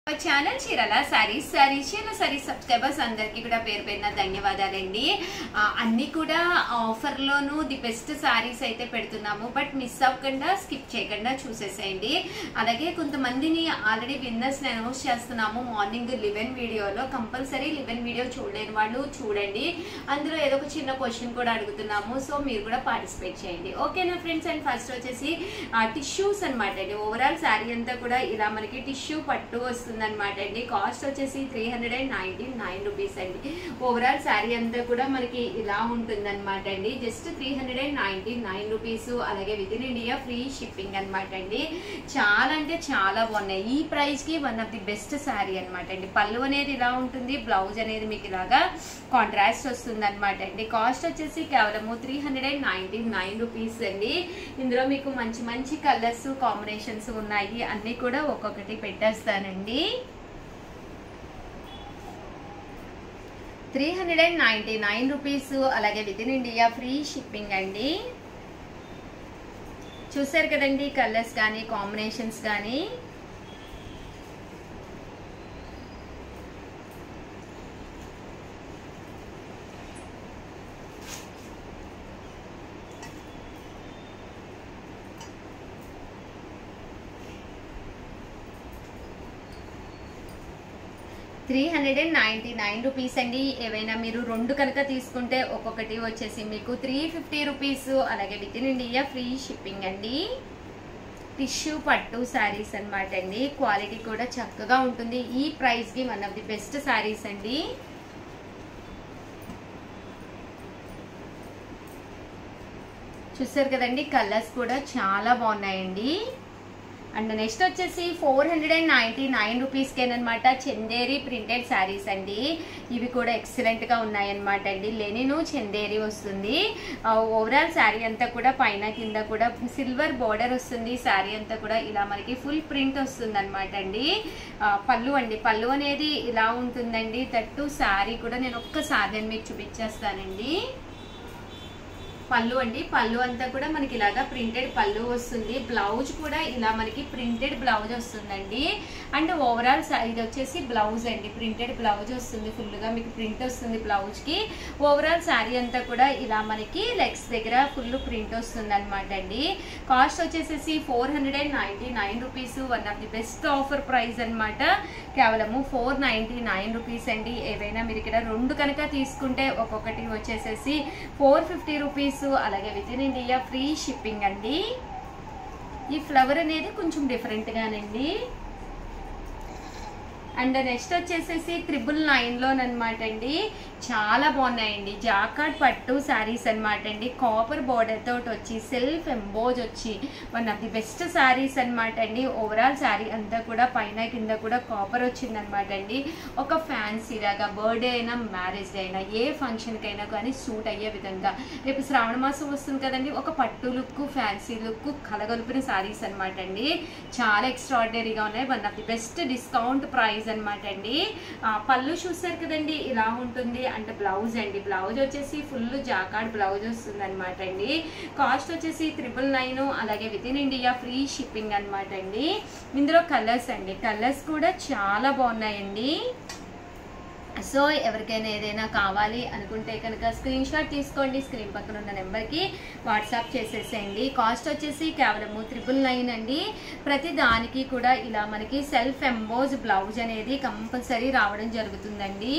Channel Chirala sarees subscribers అందరికీ కూడా పేరు పేరున ధన్యవాదాలండి. అన్ని కూడా offer loan the best saris అయితే పెడుతున్నాము. బట్ మిస్ అవ్వకుండా స్కిప్ చేయకుండా చూసేసేయండి. అలాగే కొంతమందిని ఆల్రెడీ విన్నర్స్ ని అనౌన్స్ చేస్తున్నాము. మార్నింగ్ 11 వీడియోలో కంపల్సరీ 11 వీడియో చూడలేని వాళ్ళు చూడండి. అందులో ఏదో ఒక చిన్న క్వశ్చన్ కూడా అడుగుతున్నాము. సో మీరు కూడా పార్టిసిపేట్ చేయండి. ఓకేనా ఫ్రెండ్స్? అండ్ ఫస్ట్ వచ్చేసి టిష్యూస్ అనమాట అండి. ఓవరాల్ శారీ అంతా కూడా ఇలా మనకి టిష్యూ పట్టు వస్తుంది అనమాట అండి. కాస్ట్ వచ్చేసి 399 రూపీస్ అండి. ఓవరాల్ శారీ అంతా కూడా మనకి ఇలా ఉంటుంది అనమాట అండి. Just 399 rupees. అలాగే within India free shipping అనమాట అండి. చాలా అంటే చాలా బాగున్నాయి. ఈ ప్రైస్ కి one of the best sari అనమాట అండి. పళ్ళు అనేది ఇలా ఉంటుంది, బ్లౌజ్ అనేది మీకు ఇలాగా కాంట్రాస్ట్ వస్తుంది అనమాట అండి. కాస్ట్ వచ్చేసి కేవలము 399 రూపీస్ అండి. ఇందులో మీకు మంచి మంచి కలర్స్ కాంబినేషన్స్ ఉన్నాయి. అన్ని కూడా ఒక్కొక్కటి పెట్టేస్తానండి. 399 రూపీస్. అలాగే within India free shipping అండి. చూసారు కదండి కలర్స్ కానీ కాంబినేషన్స్ కానీ. ₹399 అండి. ఏవైనా మీరు రెండు కనుక తీసుకుంటే ఒక్కొక్కటి వచ్చేసి మీకు 350 రూపీస్. అలాగే within India free shipping అండి. టిష్యూ పట్టు శారీస్ అనమాట అండి. క్వాలిటీ కూడా చక్కగా ఉంటుంది. ఈ ప్రైస్ కి one of the best saris అండి. చూసారు కదండి కలర్స్ కూడా చాలా బాగున్నాయండి. అండ్ నెక్స్ట్ వచ్చేసి 499 రూపీస్కేనమాట చందేరి ప్రింటెడ్ శారీస్ అండి. ఇవి కూడా ఎక్సలెంట్ గా ఉన్నాయన్నమాట అండి. లెనిన్ చందేరి వస్తుంది. ఓవరాల్ శారీ అంతా కూడా పైన కింద కూడా సిల్వర్ బోర్డర్ వస్తుంది. శారీ అంతా కూడా ఇలా మనకి ఫుల్ ప్రింట్ వస్తుంది అనమాట అండి. పళ్ళు అండి, పళ్ళు అనేది ఇలా ఉంటుందండి. తట్టు శారీ కూడా నేను ఒక్కసారి మీకు చూపించేస్తానండి. పళ్ళు అండి, పళ్ళు అంతా కూడా మనకి ఇలాగా ప్రింటెడ్ పళ్ళు వస్తుంది. బ్లౌజ్ కూడా ఇలా మనకి ప్రింటెడ్ బ్లౌజ్ వస్తుందండి. అండ్ ఓవరాల్ ఇది వచ్చేసి బ్లౌజ్ అండి. ప్రింటెడ్ బ్లౌజ్ వస్తుంది. ఫుల్ గా మీకు ప్రింట్ వస్తుంది బ్లౌజ్ కి. ఓవరాల్ శారీ అంతా కూడా ఇలా మనకి లెగ్స్ దగ్గర ఫుల్ ప్రింట్ వస్తుంది అనమాట అండి. కాస్ట్ వచ్చేసేసి 499 rupees. One of the best offer price అనమాట. కేవలము 499 రూపీస్ అండి. ఏవైనా మీరు ఇక్కడ రెండు కనుక తీసుకుంటే ఒక్కొక్కటి వచ్చేసేసి 450 రూపీస్. అలాగే within India free shipping అండి. ఈ ఫ్లవర్ అనేది కొంచెం డిఫరెంట్ గానండి. అండ్ నెక్స్ట్ వచ్చేసేసి 999 లోనమాట అండి. చాలా బాగున్నాయండి. జాకార్డ్ పట్టు శారీస్ అనమాట అండి. కాపర్ బోర్డర్ తోటి వచ్చి సెల్ఫ్ ఎంబోజ్ వచ్చి one of the best saris అనమాట అండి. ఓవరాల్ శారీ అంతా కూడా పైన కింద కూడా కాపర్ వచ్చింది అనమాట అండి. ఒక ఫ్యాన్సీ లాగా బర్త్డే అయినా మ్యారేజ్ డే అయినా ఏ ఫంక్షన్కి అయినా కానీ సూట్ అయ్యే విధంగా. రేపు శ్రావణ మాసం వస్తుంది కదండి. ఒక పట్టు లుక్ ఫ్యాన్సీ లుక్ కలగొలిపిన శారీస్ అనమాట అండి. చాలా ఎక్స్ట్రాడినరీగా ఉన్నాయి. One of the best discount price అనమాట అండి. పళ్ళు చూసారు కదండి ఇలా ఉంటుంది. అంటే బ్లౌజ్ అండి, బ్లౌజ్ వచ్చేసి ఫుల్ జాకార్డ్ బ్లౌజ్ వస్తుంది అనమాట అండి. కాస్ట్ వచ్చేసి 999. అలాగే within India free shipping అనమాట అండి. ఇందులో కలర్స్ అండి, కలర్స్ కూడా చాలా బాగున్నాయండి. సో ఎవరికైనా ఏదైనా కావాలి అనుకుంటే కనుక స్క్రీన్ షాట్ తీసుకోండి. స్క్రీన్ పక్కన ఉన్న నెంబర్కి వాట్సాప్ చేసేసేయండి. కాస్ట్ వచ్చేసి కేవలము 999 అండి. ప్రతి దానికి కూడా ఇలా మనకి సెల్ఫ్ ఎంబోజ్ బ్లౌజ్ అనేది కంపల్సరీ రావడం జరుగుతుందండి.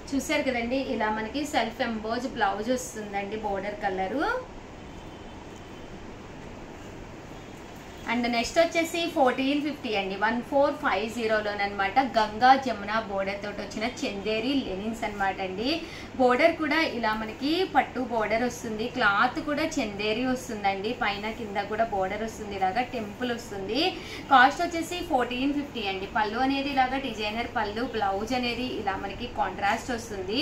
చూసారు కదండి ఇలా మనకి సెల్ఫ్ ఎంబోజ్ బ్లౌజ్ వస్తుందండి. Border colour. అండ్ నెక్స్ట్ వచ్చేసి 1450 అండి. 1450లోనమాట గంగా జమున బోర్డర్ తోటి వచ్చిన చందేరి లెనిన్స్ అనమాట అండి. బోర్డర్ కూడా ఇలా మనకి పట్టు బోర్డర్ వస్తుంది. క్లాత్ కూడా చందేరి వస్తుందండి. పైన కింద కూడా బోర్డర్ వస్తుంది. ఇలాగా టెంపుల్ వస్తుంది. కాస్ట్ వచ్చేసి 1450 అండి. పళ్ళు అనేది ఇలాగా డిజైనర్ పళ్ళు, బ్లౌజ్ అనేది ఇలా మనకి కాంట్రాస్ట్ వస్తుంది.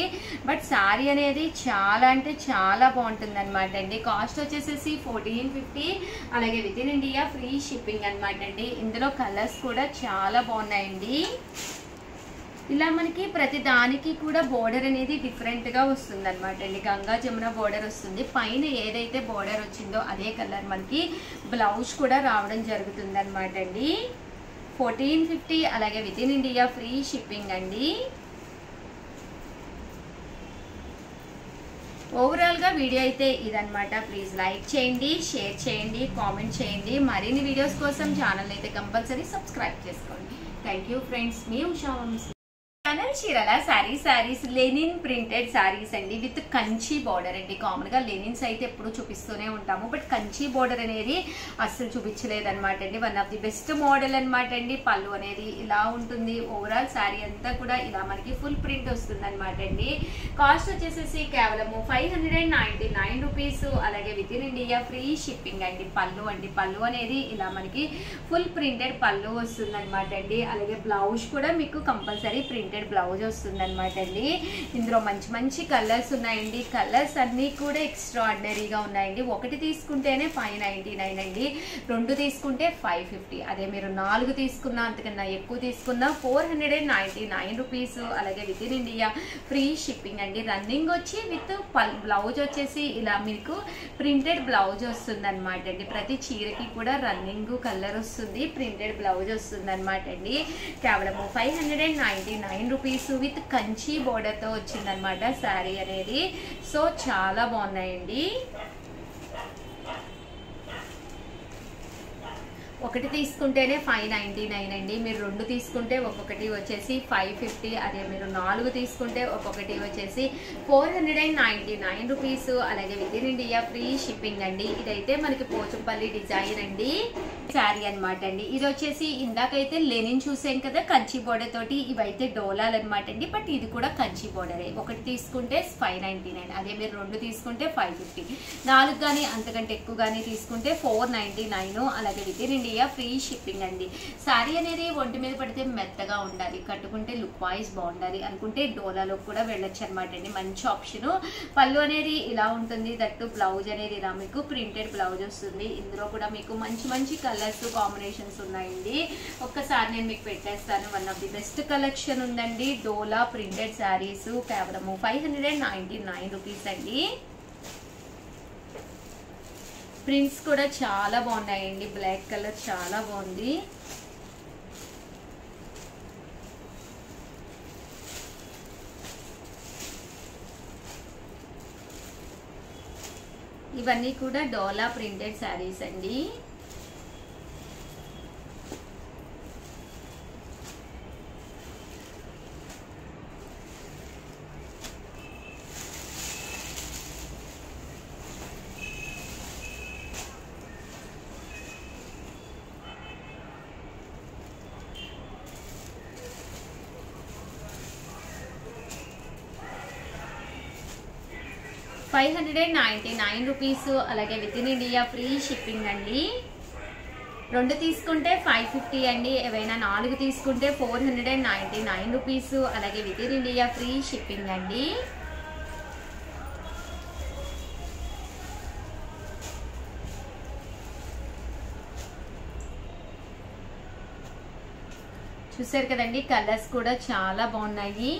బట్ శారీ అనేది చాలా అంటే చాలా బాగుంటుంది అనమాట అండి. కాస్ట్ వచ్చేసేసి 1450. అలాగే within India free shipping అనమాట అండి. ఇందులో కలర్స్ కూడా చాలా బాగున్నాయండి. ఇలా మనకి ప్రతి దానికి కూడా బోర్డర్ అనేది డిఫరెంట్ గా వస్తుంది అనమాట అండి. గంగా జమున బోర్డర్ వస్తుంది, పైన ఏదైతే బోర్డర్ వచ్చిందో అదే కలర్ మనకి బ్లౌజ్ కూడా రావడం జరుగుతుంది అనమాట అండి. 1450 అలాగే within India free shipping అండి. ఓవరాల్ గా వీడియో అయితే ఇదన్నమాట. ప్లీజ్ లైక్ చేయండి, షేర్ చేయండి, కామెంట్ చేయండి. మరిన్ని వీడియోస్ కోసం ఛానల్ అయితే కంపల్సరీ సబ్స్క్రైబ్ చేసుకోండి. థ్యాంక్ యూ ఫ్రెండ్స్, మీ ఉషా వంశీ. చీరల సారీస్ లెనిన్ ప్రింటెడ్ సారీస్ అండి విత్ కంచి బోర్డర్ అండి. కామన్ గా లెనిన్స్ అయితే ఎప్పుడు చూపిస్తూనే ఉంటాము, బట్ కంచి బోర్డర్ అనేది అస్సలు చూపించలేదు అనమాట అండి. One of the best model అనమాట అండి. పళ్ళు అనేది ఇలా ఉంటుంది, ఓవరాల్ సారీ అంతా కూడా ఇలా మనకి ఫుల్ ప్రింట్ వస్తుంది అనమాట అండి. కాస్ట్ వచ్చేసేసి కేవలము 599 రూపీస్, అలాగే within India free shipping అండి. పళ్ళు అనేది ఇలా మనకి ఫుల్ ప్రింటెడ్ పళ్ళు వస్తుంది అనమాట అండి. అలాగే బ్లౌజ్ కూడా మీకు కంపల్సరీ ప్రింటెడ్ బ్లౌజ్ వస్తుంది అనమాట అండి. ఇందులో మంచి కలర్స్ ఉన్నాయండి. కలర్స్ అన్ని కూడా ఎక్స్ట్రా ఆర్డినరీగా ఉన్నాయండి. ఒకటి తీసుకుంటేనే 599 అండి, 2 తీసుకుంటే 550. అదే మీరు 4 తీసుకున్నా అంతకన్నా ఎక్కువ తీసుకున్నా 499 రూపీస్, అలాగే within India free shipping అండి. రన్నింగ్ వచ్చి విత్ బ్లౌజ్ వచ్చేసి ఇలా మీకు ప్రింటెడ్ బ్లౌజ్ వస్తుంది అనమాట అండి. ప్రతి చీరకి కూడా రన్నింగ్ కలర్ వస్తుంది, ప్రింటెడ్ బ్లౌజ్ వస్తుంది అనమాట అండి. కేవలము 599 రూపీస్ విత్ కంచి బోర్డర్ తో వచ్చిందనమాట శారీ అనేది. సో చాలా బాగున్నాయండి. ఒకటి తీసుకుంటేనే 599 అండి, మీరు 2 తీసుకుంటే ఒక్కొక్కటి వచ్చేసి 550. అదే మీరు 4 తీసుకుంటే ఒక్కొక్కటి వచ్చేసి 499 రూపీస్, అలాగే within India free shipping అండి. ఇదైతే మనకి పోచంపల్లి డిజైన్ అండి శారీ అనమాట అండి. ఇది వచ్చేసి ఇందాకైతే లెనిన్ చూసాం కదా కంచి బోర్డర్ తోటి, ఇవైతే డోలాలు అనమాట అండి. బట్ ఇది కూడా కంచి బోర్డరే. ఒకటి తీసుకుంటే 599, అదే మీరు 2 తీసుకుంటే 550, 4 కానీ అంతకంటే ఎక్కువ కానీ తీసుకుంటే 499, అలాగే within India free shipping అండి. శారీ అనేది ఒంటి మీద పడితే మెత్తగా ఉండాలి, కట్టుకుంటే లుక్ వైజ్ బాగుండాలి అనుకుంటే డోలాలో కూడా వెళ్ళొచ్చు అనమాట అండి. మంచి ఆప్షన్. పళ్ళు అనేది ఇలా ఉంటుంది, దట్టు బ్లౌజ్ అనేది ఇలా మీకు ప్రింటెడ్ బ్లౌజ్ వస్తుంది. ఇందులో కూడా మీకు మంచి కలర్స్ కాంబినేషన్స్ ఉన్నాయండి. ఒక్కసారి నేను మీకు పెట్టేస్తాను. One of the best collection ఉందండి. డోలా ప్రింటెడ్ శారీస్ కేవలము 599 రూపీస్ అండి. ప్రింట్స్ కూడా చాలా బాగున్నాయండి. బ్లాక్ కలర్ చాలా బాగుంది. ఇవన్నీ కూడా డోలా ప్రింటెడ్ శారీస్ అండి. $599 రూపీస్, అలాగే within India free shipping అండి. 2 తీసుకుంటే 550 అండి, ఏవైనా 4 తీసుకుంటే 499 రూపీస్, అలాగే within India free shipping అండి. చూసారు కదండి, కలర్స్ కూడా చాలా బాగున్నాయి.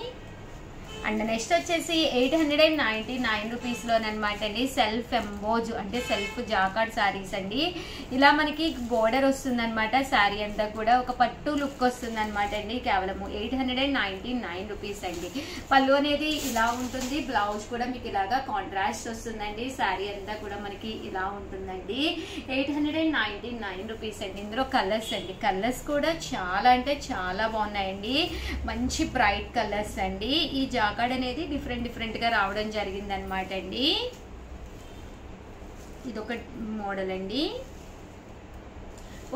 అండ్ నెక్స్ట్ వచ్చేసి 899 రూపీస్ లోనమాట అండి. సెల్ఫ్ ఎంబోజ్ అంటే సెల్ఫ్ జాకార్డ్ శారీస్ అండి. ఇలా మనకి బోర్డర్ వస్తుంది అనమాట. శారీ అంతా కూడా ఒక పట్టు లుక్ వస్తుంది అనమాట అండి. కేవలము 899 రూపీస్ అండి. పళ్ళు అనేది ఇలా ఉంటుంది, బ్లౌజ్ కూడా మీకు ఇలాగా కాంట్రాస్ట్ వస్తుందండి. శారీ అంతా కూడా మనకి ఇలా ఉంటుందండి. 899 రూపీస్ అండి. ఇందులో కలర్స్ అండి, కలర్స్ కూడా చాలా అంటే చాలా బాగున్నాయండి. మంచి బ్రైట్ కలర్స్ అండి. ఈ జాకార్డ్ అనేది డిఫరెంట్ గా రావడం జరిగింది అనమాట అండి. ఇదొక మోడల్ అండి.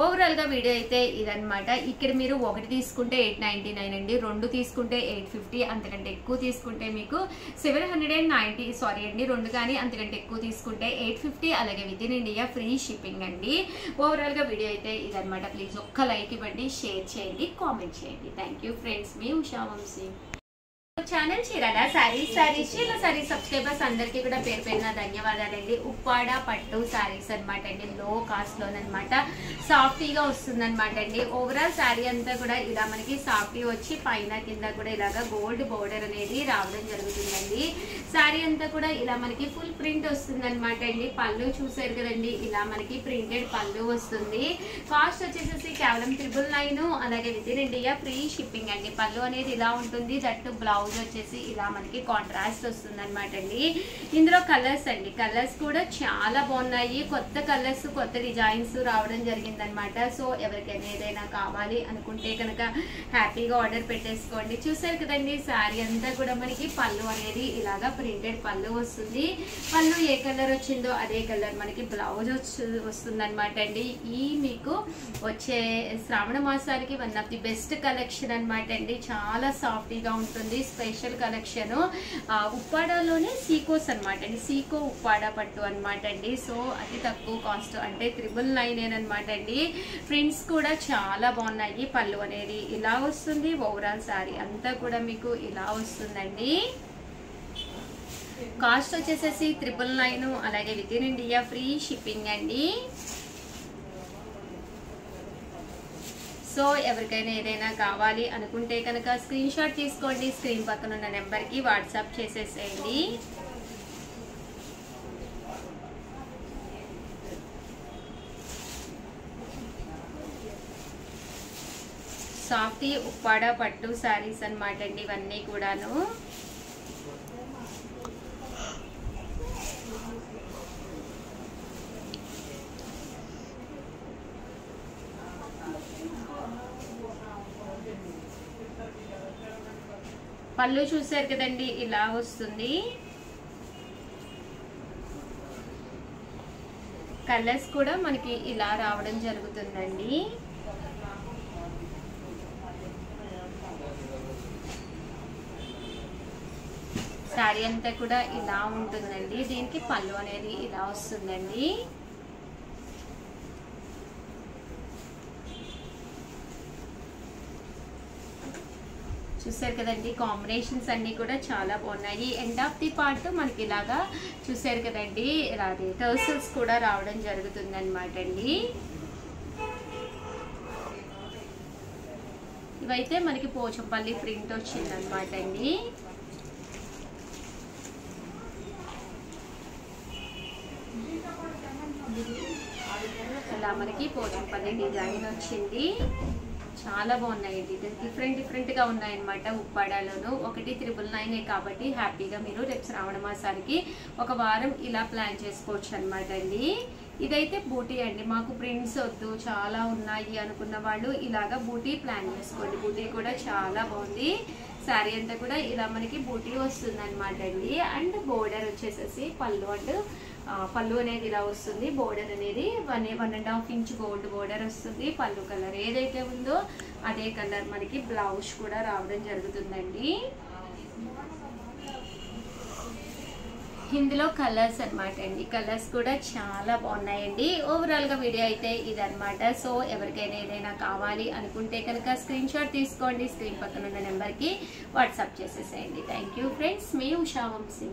ఓవరాల్ గా వీడియో అయితే ఇదనమాట. ఇక్కడ మీరు 1 తీసుకుంటే 899 అండి, 2 తీసుకుంటే 850, అంతకంటే ఎక్కువ తీసుకుంటే మీకు 790 సారీ అండి. 2 కానీ అంతకంటే ఎక్కువ తీసుకుంటే 850, అలాగే within India free shipping అండి. ఓవరాల్ గా వీడియో అయితే ఇదనమాట. ప్లీజ్ ఒక్క లైక్ ఇవ్వండి, షేర్ చేయండి, కామెంట్ చేయండి. థ్యాంక్ యూ ఫ్రెండ్స్, మీ Usha Vamshi. Our channel Chirala sarees. Chirala sarees subscribers అందరికీ కూడా పేరు పేరున ధన్యవాదాలండి. ఉప్పాడ పట్టు సారీస్ అనమాట అండి, లో కాస్ట్ లోనమాట, సాఫ్టీగా వస్తుంది అనమాట అండి. ఓవరాల్ శారీ అంతా కూడా ఇలా మనకి సాఫ్టీ వచ్చి పైన కింద కూడా ఇలాగా గోల్డ్ బోర్డర్ అనేది రావడం జరుగుతుందండి. శారీ అంతా కూడా ఇలా మనకి ఫుల్ ప్రింట్ వస్తుంది అనమాట అండి. పళ్ళు చూసారు కదండి, ఇలా మనకి ప్రింటెడ్ పళ్ళు వస్తుంది. కాస్ట్ వచ్చేసి కేవలం 999, అలాగే within India free shipping అండి. పళ్ళు అనేది ఇలా ఉంటుంది, దట్టు బ్లౌజ్ వచ్చేసి ఇలా మనకి కాంట్రాస్ట్ వస్తుంది అనమాట అండి. ఇందులో కలర్స్ అండి, కలర్స్ కూడా చాలా బాగున్నాయి. కొత్త కలర్స్, కొత్త డిజైన్స్ రావడం జరిగిందనమాట. సో ఎవరికైనా ఏదైనా కావాలి అనుకుంటే కనుక హ్యాపీగా ఆర్డర్ పెట్టేసుకోండి. చూసారు కదండి, శారీ అంతా కూడా మనకి పళ్ళు అనేది ఇలాగా ప్రింటెడ్ పళ్ళు వస్తుంది. పళ్ళు ఏ కలర్ వచ్చిందో అదే కలర్ మనకి బ్లౌజ్ వస్తుంది అనమాట అండి. ఈ మీకు వచ్చే శ్రావణ మాసానికి one of the best collection అనమాట అండి. చాలా సాఫ్టీగా ఉంటుంది, స్పెషల్ కలెక్షన్. ఉప్పాడలోనే సీకోస్ అనమాట అండి, సీకో ఉప్పాడ పట్టు అనమాట అండి. సో అతి తక్కువ కాస్ట్ అంటే 999 అనమాట అండి. ప్రింట్స్ కూడా చాలా బాగున్నాయి. పళ్ళు అనేది ఇలా వస్తుంది, ఓవరాల్ శారీ అంతా కూడా మీకు ఇలా వస్తుందండి. కాస్ట్ వచ్చేసేసి 999, అలాగే within India free shipping అండి. సో ఎవరికైనా ఏదైనా కావాలి అనుకుంటే కనుక స్క్రీన్ షాట్ తీసుకోండి, స్క్రీన్ పక్కన ఉన్న నెంబర్కి వాట్సాప్ చేసేసేయండి. సాఫ్టీ ఉప్పాడ పట్టు శారీస్ అనమాట అండి ఇవన్నీ కూడాను. పళ్ళు చూసారు కదండి, ఇలా వస్తుంది. కలర్స్ కూడా మనకి ఇలా రావడం జరుగుతుందండి. శారీ అంతా కూడా ఇలా ఉంటుందండి. దీనికి పళ్ళు అనేది ఇలా వస్తుందండి. చూసారు కదండి, కాంబినేషన్స్ అన్ని కూడా చాలా బాగున్నాయి. ఎండ్ ఆఫ్ ది పార్ట్ మనకి ఇలాగా చూసారు కదండి, అది టర్సల్స్ కూడా రావడం జరుగుతుంది అనమాట అండి. ఇవైతే మనకి పోచంపల్లి ప్రింట్ వచ్చింది అనమాట అండి. ఇలా మనకి పోచంపల్లి డిజైన్ వచ్చింది. చాలా బాగున్నాయండి, డిఫరెంట్ గా ఉన్నాయన్నమాట. ఉప్పాడలోను ఒకటి 999 కాబట్టి హ్యాపీగా మీరు రేపు శ్రావణ మాసానికి ఒక వారం ఇలా ప్లాన్ చేసుకోవచ్చు అనమాట అండి. ఇదైతే బూటీ అండి, మాకు ప్రింట్స్ వద్దు చాలా ఉన్నాయి అనుకున్న వాళ్ళు ఇలాగా బూటీ ప్లాన్ చేసుకోండి. బూటీ కూడా చాలా బాగుంది. శారీ అంతా కూడా ఇలా మనకి బూటీ వస్తుంది అనమాట అండి. అండ్ బోర్డర్ వచ్చేసేసి పళ్ళు అనేది ఇలా వస్తుంది. బోర్డర్ అనేది 1.5 ఇంచ్ గోల్డ్ బోర్డర్ వస్తుంది. పళ్ళు కలర్ ఏదైతే ఉందో అదే కలర్ మనకి బ్లౌజ్ కూడా రావడం జరుగుతుందండి. ఇందులో కలర్స్ అనమాట అండి, కలర్స్ కూడా చాలా బాగున్నాయండి. ఓవరాల్ గా వీడియో అయితే ఇదనమాట. సో ఎవరికైనా ఏదైనా కావాలి అనుకుంటే కనుక స్క్రీన్ షాట్ తీసుకోండి, స్క్రీన్ పక్కన ఉన్న నెంబర్కి వాట్సాప్ చేసేసేయండి. థ్యాంక్ యూ ఫ్రెండ్స్, మీ ఉషా వంశీ.